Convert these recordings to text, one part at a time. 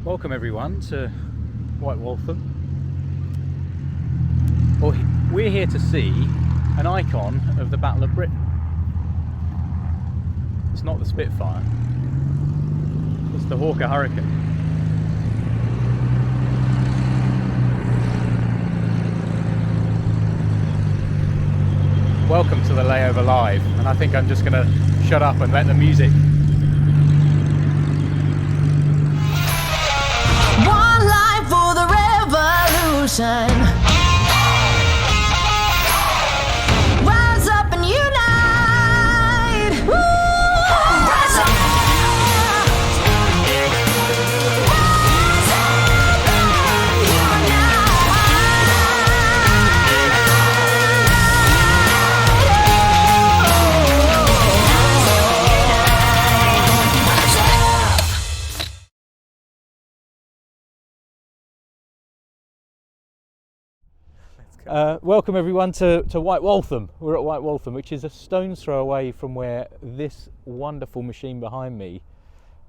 Welcome everyone to White Waltham. Well, we're here to see an icon of the Battle of Britain. It's not the Spitfire, it's the Hawker Hurricane. Welcome to the Layover Live, and I think I'm just going to shut up and let the music. One life for the revolution. Rise up and unite. Woo! Rise up. Rise up and Welcome everyone to White Waltham. We're at White Waltham, which is a stone's throw away from where this wonderful machine behind me,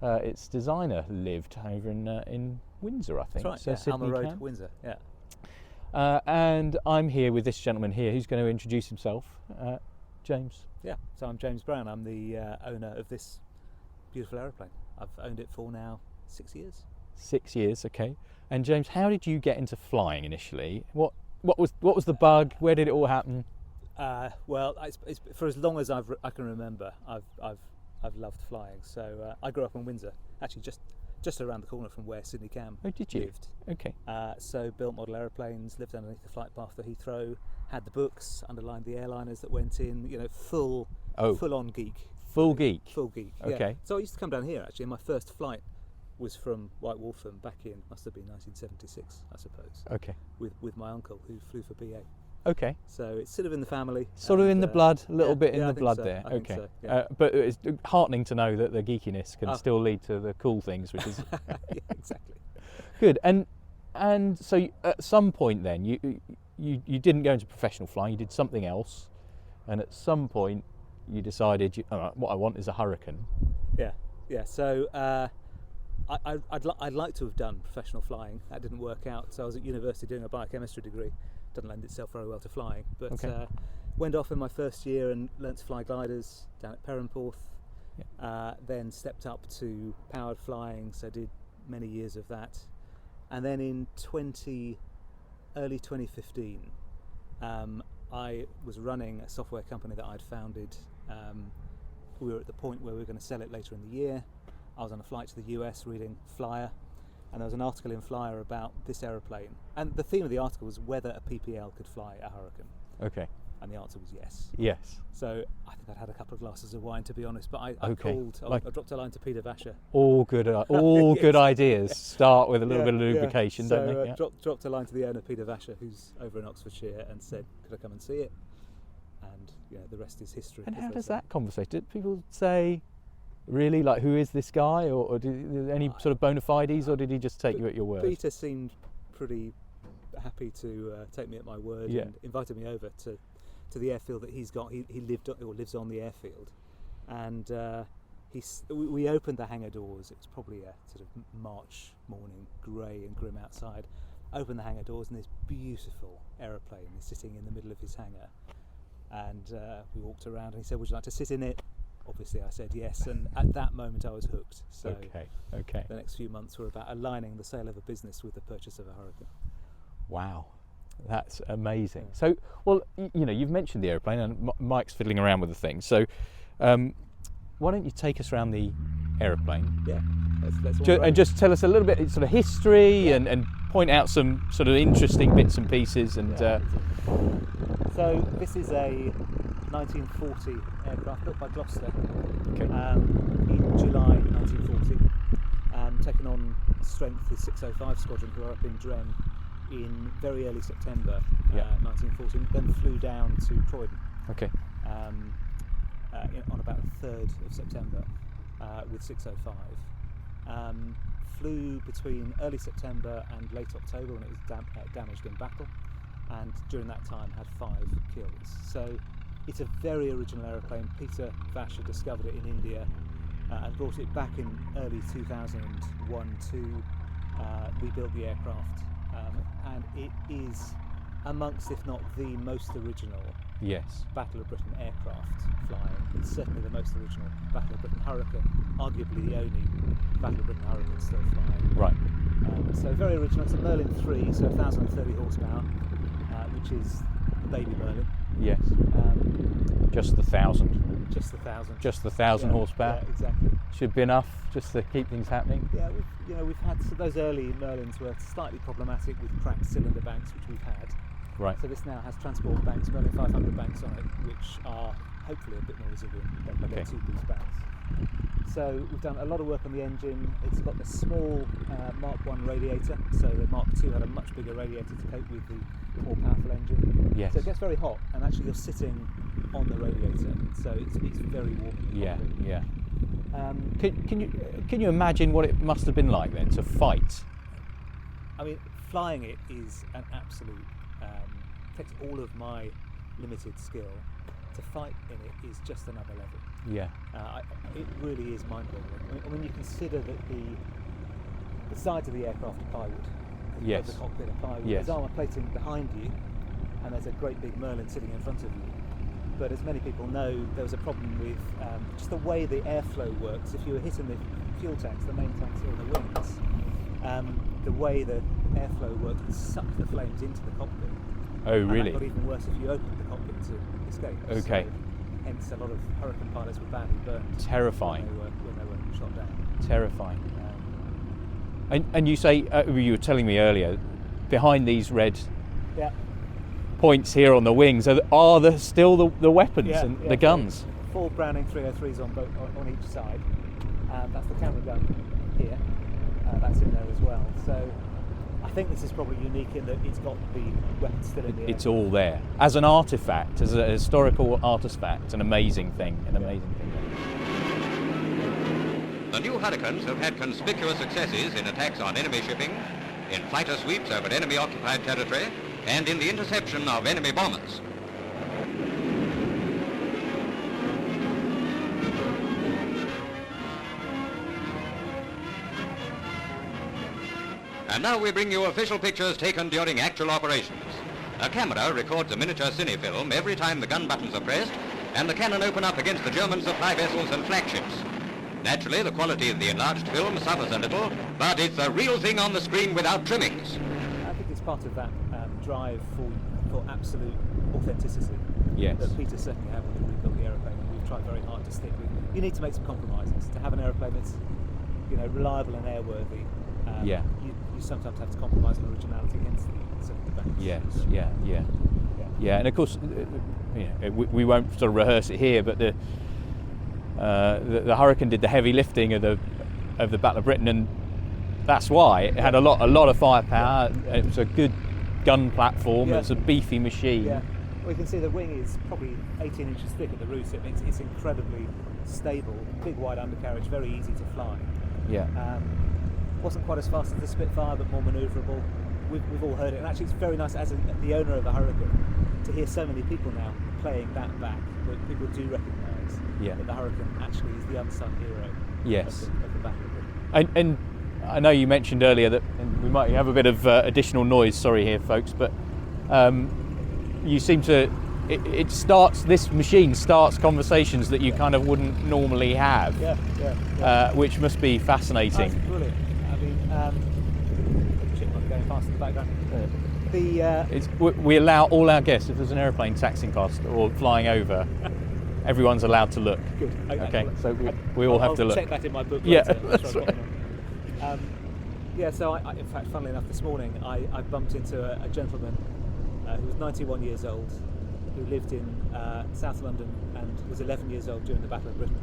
its designer, lived over in Windsor, I think. That's right, so Alma Road, Camp. Windsor, yeah. And I'm here with this gentleman here who's going to introduce himself, James. Yeah, so I'm James Brown. I'm the owner of this beautiful aeroplane. I've owned it for now 6 years. 6 years, okay. And James, how did you get into flying initially? What was the bug? Where did it all happen? Well, it's for as long as I can remember, I've loved flying. So I grew up in Windsor, actually just around the corner from where Sydney Cam lived. Okay. So built model aeroplanes, lived underneath the flight path to Heathrow, had the books, underlined the airliners that went in. You know, full on geek. Full geek. Full geek. Okay. Yeah. So I used to come down here actually. My first flight was from White Waltham back in, must have been 1976, I suppose. Okay. With my uncle who flew for BA. Okay. So it's sort of in the family. Sort of in the blood, a little bit in I the think blood so, there. I think Okay. so, yeah. But it's heartening to know that the geekiness can still lead to the cool things, which is Yeah, exactly. good. And so at some point then you didn't go into professional flying. You did something else, and at some point you decided what I want is a Hurricane. Yeah. So I'd like to have done professional flying. That didn't work out. So I was at university doing a biochemistry degree. Doesn't lend itself very well to flying, but Okay. Went off in my first year and learnt to fly gliders down at Perranporth. Yeah. Then stepped up to powered flying, so did many years of that. And then in early 2015, I was running a software company that I'd founded. We were at the point where we were going to sell it later in the year. I was on a flight to the US reading Flyer, and there was an article in Flyer about this aeroplane. And the theme of the article was whether a PPL could fly a Hurricane. Okay. And the answer was yes. Yes. So I think I'd had a couple of glasses of wine, to be honest, but I Okay. I dropped a line to Peter Vasher. All good good ideas start with a little bit of lubrication, So, don't they? Yeah. dropped a line to the owner, Peter Vasher, who's over in Oxfordshire, and said, could I come and see it? And the rest is history. And as how they does say. that conversate? Did people say, really, like, who is this guy, or did any sort of bona fides, or did he just take you at your word? Peter seemed pretty happy to take me at my word, Yeah. and invited me over to the airfield that he's got. He lives on the airfield, and we opened the hangar doors. It was probably a sort of March morning, grey and grim outside. Opened the hangar doors, and this beautiful aeroplane is sitting in the middle of his hangar. And we walked around, and he said, "Would you like to sit in it?" Obviously, I said yes, and at that moment, I was hooked. So Okay. the next few months were about aligning the sale of a business with the purchase of a Hurricane. Wow, that's amazing. So, well, you've mentioned the aeroplane, and Mike's fiddling around with the thing. So, why don't you take us around the aeroplane? Yeah, let's And just tell us a little bit sort of history, and point out some sort of interesting bits and pieces. And so this is a 1940 aircraft built by Gloucester okay. in July 1940, taken on strength the 605 Squadron, who are up in Dren in very early September 1940, then flew down to Croydon. Okay. On about the 3rd of September with 605. Flew between early September and late October when it was damaged in battle, and during that time had 5 kills. So it's a very original aeroplane. Peter Vasher discovered it in India and brought it back in early 2001-2 rebuilt the aircraft, and it is amongst, if not the most original Yes. Battle of Britain aircraft flying. It's certainly the most original Battle of Britain Hurricane, arguably the only Battle of Britain Hurricane still flying. Right. So very original. It's a Merlin 3, so 1,030 horsepower, which is the baby Merlin. Yes. Just the 1,000. Just the 1,000. Just the 1,000 horsepower. Yeah, exactly. Should be enough just to keep things happening. Yeah, we've had those early Merlins were slightly problematic with cracked cylinder banks, which we've had. Right. So this now has transport banks, Merlin 500 banks on it, which are hopefully a bit more resilient than their two-piece banks. So we've done a lot of work on the engine. It's got the small Mark 1 radiator, so the Mark 2 had a much bigger radiator to cope with the more powerful engine. Yes. So it gets very hot, and actually you're sitting on the radiator, so it's very warm. In the cockpit. Yeah. Can you imagine what it must have been like then to fight? I mean, flying it is an absolute. Takes all of my limited skill. To fight in it is just another level. Yeah. It really is mind-boggling. When you consider that the sides of the aircraft are plywood, Yes. the cockpit are plywood. Yes. There's armour plating behind you, and there's a great big Merlin sitting in front of you. But as many people know, there was a problem with just the way the airflow works. If you were hitting the fuel tanks, the main tanks or the wings, the way the airflow works would suck the flames into the cockpit. Oh, And really? that got even worse if you opened the cockpit to escape. Okay. So, hence, a lot of Hurricane pilots were badly burned. Terrifying. When they were shot down. Terrifying. And you say, you were telling me earlier, behind these red Yeah. points here on the wings, are there still the weapons and the guns? Four Browning 303s on each side. That's the camera gun here. That's in there as well. So I think this is probably unique in that it's got the weapons still in the air. It's all there. As an artefact, as a historical artefact, an amazing thing. The new Hurricanes have had conspicuous successes in attacks on enemy shipping, in fighter sweeps over enemy-occupied territory, and in the interception of enemy bombers. And now we bring you official pictures taken during actual operations. A camera records a miniature cinefilm every time the gun buttons are pressed and the cannon open up against the German supply vessels and flagships. Naturally, the quality of the enlarged film suffers a little, but it's a real thing on the screen without trimmings. I think it's part of that drive for absolute authenticity. Yes. That Peter certainly had when he rebuilt the aeroplane, and we've tried very hard to stick with. You need to make some compromises to have an aeroplane that's, reliable and airworthy. Yeah. You sometimes have to compromise on originality, hence the banks. Yes. Yeah. And of course, we won't sort of rehearse it here, but the Hurricane did the heavy lifting of the Battle of Britain, and that's why it had a lot of firepower. It was a good gun platform. Yeah. It was a beefy machine. Yeah. Well, you can see the wing is probably 18 inches thick at the root. It means it's incredibly stable, big wide undercarriage, very easy to fly. Yeah. Wasn't quite as fast as the Spitfire, but more manoeuvrable. We've all heard it, and actually it's very nice as the owner of a Hurricane to hear so many people now playing that back, that people do recognise that the Hurricane actually is the unsung hero Yes. of the Battle of Britain. And I know you mentioned earlier that we might have a bit of additional noise. Sorry here, folks, but you seem to. This machine starts conversations that you kind of wouldn't normally have. Which must be fascinating. That's brilliant. I mean, chipmunk going past in the background. We allow all our guests, if there's an aeroplane taxiing past or flying over, everyone's allowed to look. Good. Okay, so we all have to look. I'll check that in my book. Yeah, later. that's right. So I, in fact, funnily enough, this morning I bumped into a gentleman who was 91 years old, who lived in South London and was 11 years old during the Battle of Britain,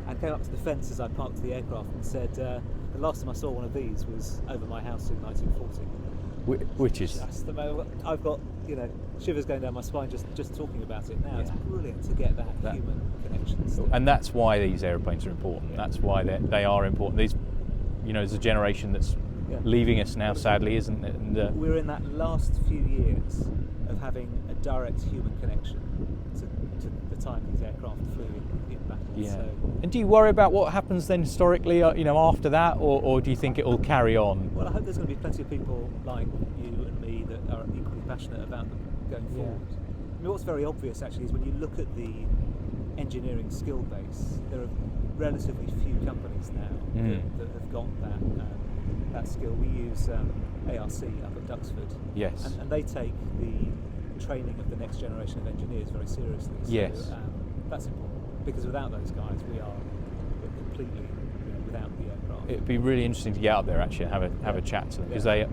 and came up to the fence as I parked the aircraft and said, the last time I saw one of these was over my house in 1940. Which is Just the moment, I've got shivers going down my spine just talking about it now. It's brilliant to get that human connection still. and that's why these aeroplanes are important. Yeah. That's why they are important. These, there's a generation that's leaving us now, sadly, isn't it? And we're in that last few years of having a direct human connection to the time these aircraft flew in battle. Yeah. So, And do you worry about what happens then historically, after that, or do you think it will carry on? well, I hope there's going to be plenty of people like you and me that are equally passionate about them going Yeah. forward. I mean, what's very obvious actually is when you look at the engineering skill base, there are relatively few companies now that have got that skill. We use ARC up at Duxford, Yes. and they take the training of the next generation of engineers very seriously. So, Yes. that's important because without those guys, we're completely without the aircraft. It'd be really interesting to get out there actually and have a chat to them, because Yeah.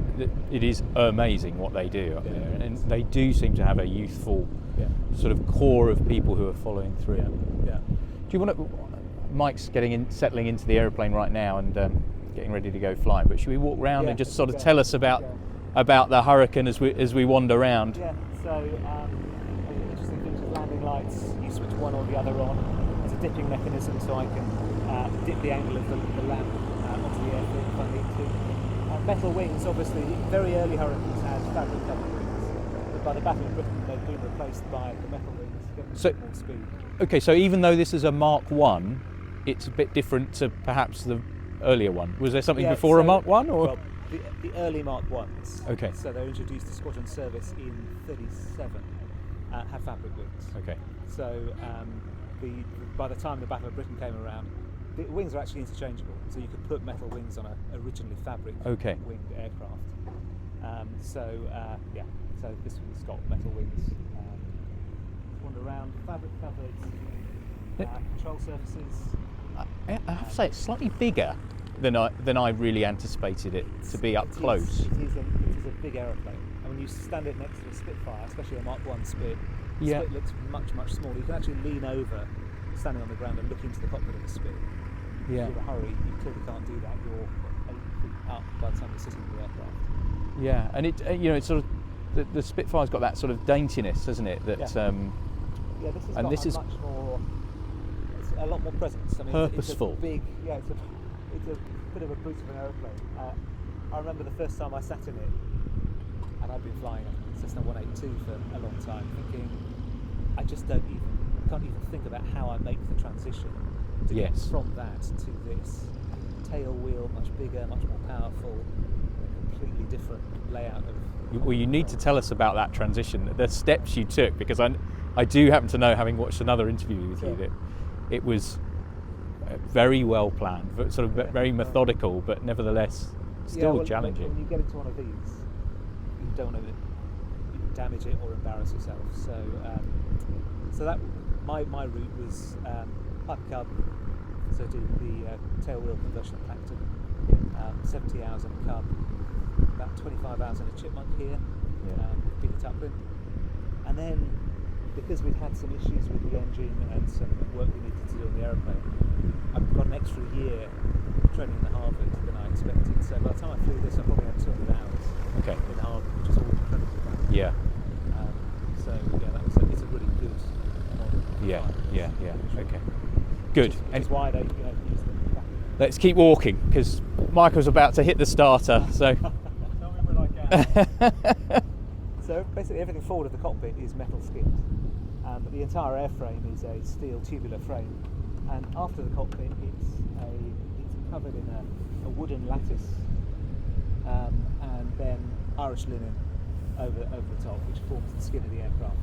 it is amazing what they do up Yeah. there, and they do seem to have a youthful Yeah. sort of core of people who are following through. Yeah. Yeah. Do you want to? Mike's settling into the aeroplane right now and getting ready to go flying. But should we walk round Yeah, and just let's sort of go. tell us Let's about the Hurricane as we wander around? Yeah, so interesting feature of landing lights, you switch one or the other on. There's a dipping mechanism so I can dip the angle of the lamp onto the airfield if I need to. Metal wings, obviously, very early Hurricanes had fabric covered wings, but by the Battle of Britain they've been replaced by the metal wings, getting So- a bit more speed. Okay, so even though this is a Mark 1, it's a bit different to perhaps the earlier one. Was there something Yeah, before a so- Mark 1? Or? Well, the early Mark 1s, Okay. so they were introduced to squadron service in 37, have fabric wings. Okay. So by the time the Battle of Britain came around, the wings are actually interchangeable. So you could put metal wings on a originally fabric Okay. winged aircraft. So this one's got metal wings. Wander around, fabric covered, control surfaces. I have to say it's slightly bigger than I really anticipated it to be up close. It is a big aeroplane. And when you stand it next to a Spitfire, especially a Mark 1 Spit, the Yeah. Spit looks much, much smaller. You can actually lean over, standing on the ground, and look into the cockpit of a Spit. Yeah. If you're in a hurry, you clearly can't do that. You're 8 feet up by the time you're sitting in the aircraft. Yeah, and it's sort of the Spitfire's got that sort of daintiness, hasn't it? That Yeah. Yeah, this has And got this a is much more. It's a lot more presence. I mean, purposeful. It's a big. Yeah, it's a bit of a brute of an aeroplane. I remember the first time I sat in it, and I've been flying a Cessna 182 for a long time, thinking I just can't even think about how I make the transition to Yes. get from that to this. Tail wheel, much bigger, much more powerful, completely different layout of. Well, you need to tell us about that transition, the steps you took, because I do happen to know, having watched another interview with you, Yeah. that it was very well planned, sort of very methodical, but nevertheless still well, challenging. When you get into one of these, you don't want to damage it or embarrass yourself. So that my route was Piper Cub, so do the tail wheel conversion at Clacton, 70 hours on a Cub, about 25 hours on a Chipmunk here, Peter Tuplin, and then because we'd had some issues with the engine and some work we needed to do on the aeroplane, I've got an extra year training in the Harvard than I expected. So by the time I flew this, I probably had 200 hours Okay. in the Harvard, which is all incredibly fun. Yeah. It's a really good model. Yeah. Okay. Good. Which is why they use them back. Let's keep walking, because Michael's about to hit the starter. So. Tell me when I can. So basically everything forward of the cockpit is metal skinned, but the entire airframe is a steel tubular frame, and after the cockpit it's covered in a wooden lattice, and then Irish linen over the top, which forms the skin of the aircraft.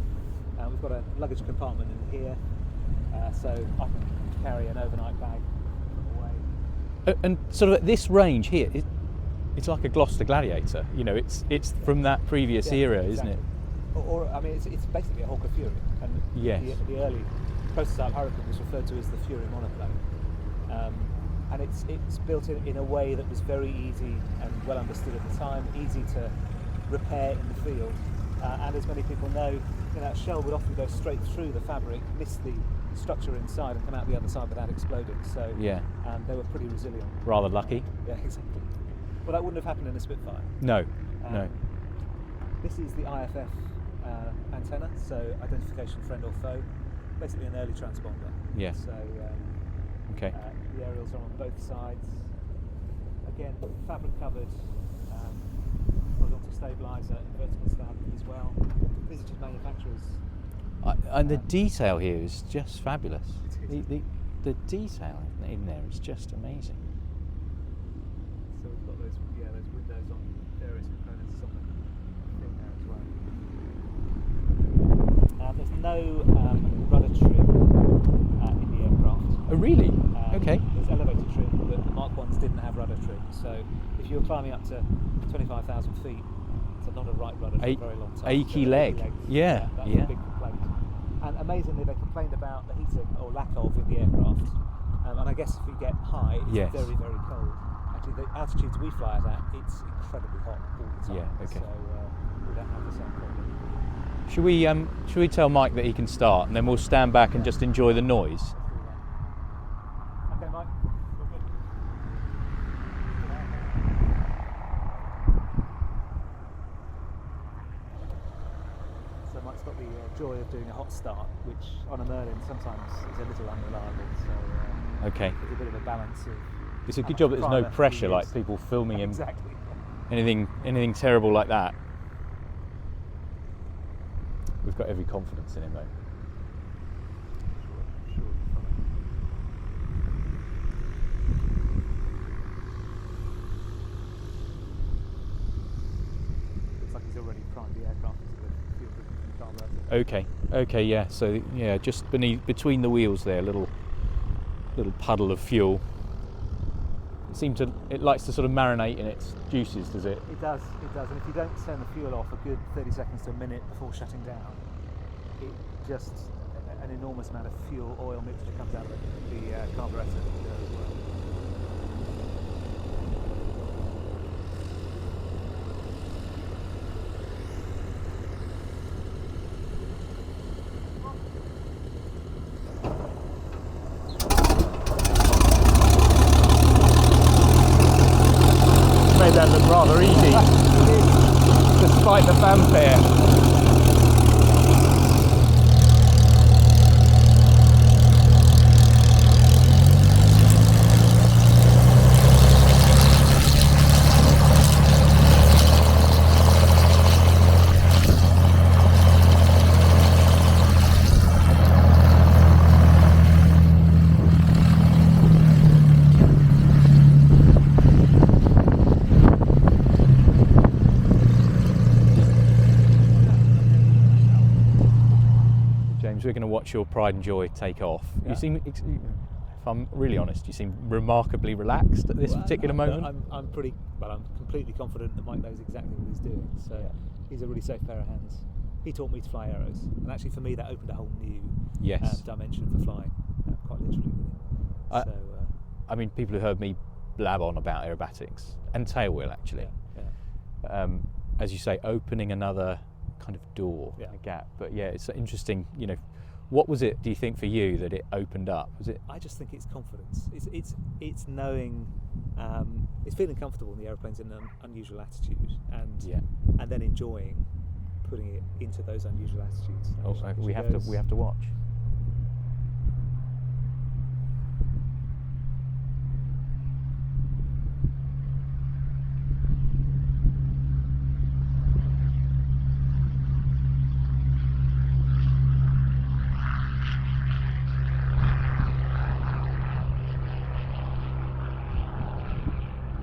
We've got a luggage compartment in here, so I can carry an overnight bag away. And sort of at this range here, it's like a Gloucester Gladiator. It's from that previous era, isn't it? Or I mean, it's basically a Hawker Fury, and Yes. the early prototype Hurricane was referred to as the Fury monoplane, and it's built in a way that was very easy and well understood at the time, easy to repair in the field, and as many people know, that shell would often go straight through the fabric, miss the structure inside, and come out the other side without exploding. So Yeah. they were pretty resilient. Rather lucky. Yeah, exactly. Well, that wouldn't have happened in a Spitfire. No. No. This is the IFF antenna, so identification friend or foe, basically an early transponder. Yeah. So Okay. the aerials are on both sides. Again, fabric covered, horizontal stabilizer, and vertical stab as well. These are just manufacturers. And the detail here is just fabulous. It is. The detail in there is just amazing. So we've got those windows on various components on the thing there as well. There's no rudder trim in the aircraft. Oh, really? Okay. There's elevator trim, but the Mark 1s didn't have rudder trim. So if you're climbing up to 25,000 feet, it's not a right rudder for a very long time. Achy So leg. Yeah, that's yeah. a big complaint. And amazingly, they complained about the heating or lack of in the aircraft. And I guess if we get high, it's Yes. very, very cold. Actually, the altitudes we fly at, it's incredibly hot all the time. Yeah, okay. So we don't have the same problem. Should we tell Mike that he can start, and then we'll stand back and just enjoy the noise? Let's do that. Okay, Mike. We're good. So Mike's got the joy of doing a hot start, which on a Merlin sometimes is a little unreliable. So Okay. there's a bit of a balance of. It's a how good much job that there's no primer pressure, you like use. people filming him. Exactly. Anything terrible like that. We've got every confidence in him, though. Sure, fine. Looks like he's already primed the aircraft into the fuel carburetor. Okay, yeah. So yeah, just between the wheels there, little puddle of fuel. It likes to sort of marinate in its juices, does it? It does. And if you don't turn the fuel off a good 30 seconds to a minute before shutting down, it just an enormous amount of fuel oil mixture comes out of the carburetor. Made that look rather easy, despite the fanfare. James, we're going to watch your pride and joy take off. Yeah. You seem, if I'm really honest, you seem remarkably relaxed at this particular moment. I'm completely confident that Mike knows exactly what he's doing. So Yeah. he's a really safe pair of hands. He taught me to fly arrows, and actually for me that opened a whole new Yes. dimension for flying, quite literally. I- So I mean, people who heard me blab on about aerobatics and tailwheel actually, yeah. as you say, opening another kind of door, Yeah. a gap. But yeah, it's interesting. What was it? Do you think for you that it opened up? Was it? I just think it's confidence. It's knowing, it's feeling comfortable in the aeroplanes in an unusual attitude, and Yeah. and then enjoying putting it into those unusual attitudes. Oh, As we it have to. goes- We have to watch.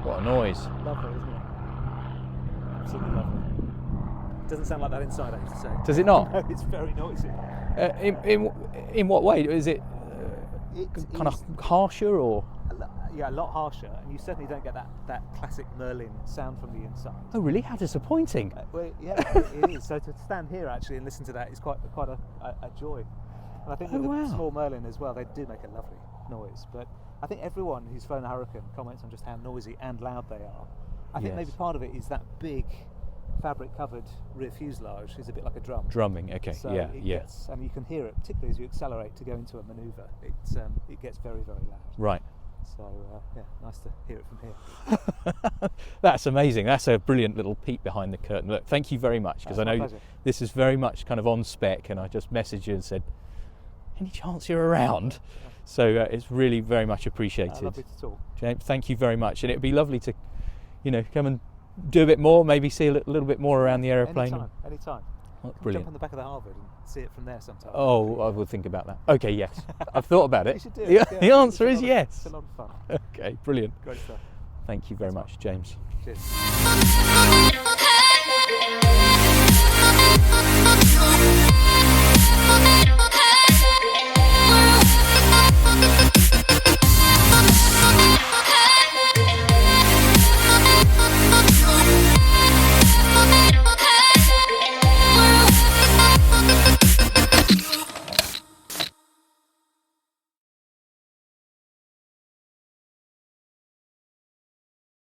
What a noise! Lovely, isn't it? Absolutely lovely. Doesn't sound like that inside, I have to say. Does it not? No, it's very noisy. In what way is it? It's Kind of harsher, or? a lot harsher, and you certainly don't get that classic Merlin sound from the inside. Oh, really? How disappointing! Well, yeah, it is. So to stand here actually and listen to that is quite a joy. And I think with Oh, the wow. small Merlin as well, they do make a lovely noise. But I think everyone who's flown a Hurricane comments on just how noisy and loud they are. I think maybe Yes. part of it is that big fabric-covered rear fuselage is a bit like a drum. Drumming. Okay. So yeah. it Yeah. gets, and you can hear it, particularly as you accelerate to go into a manoeuvre. It gets very, very loud. Right. So yeah, nice to hear it from here. That's amazing. That's a brilliant little peek behind the curtain. Look, thank you very much, because I That's my know pleasure. this is very much kind of on spec, and I just messaged you and said, any chance you're around? So it's really very much appreciated. Lovely to talk. James, thank you very much. And it'd be lovely to, come and do a bit more, maybe see a little bit more around the aeroplane. Anytime. Jump Brilliant. on the back of the Harvard and see it from there sometime. Oh, I will think about that. Okay, yes. I've thought about it. You should do The, it. the yeah. answer It's is a lot of- yes. It's a lot of fun. Okay, brilliant. Great stuff. Thank you very Thanks, much, James. Cheers.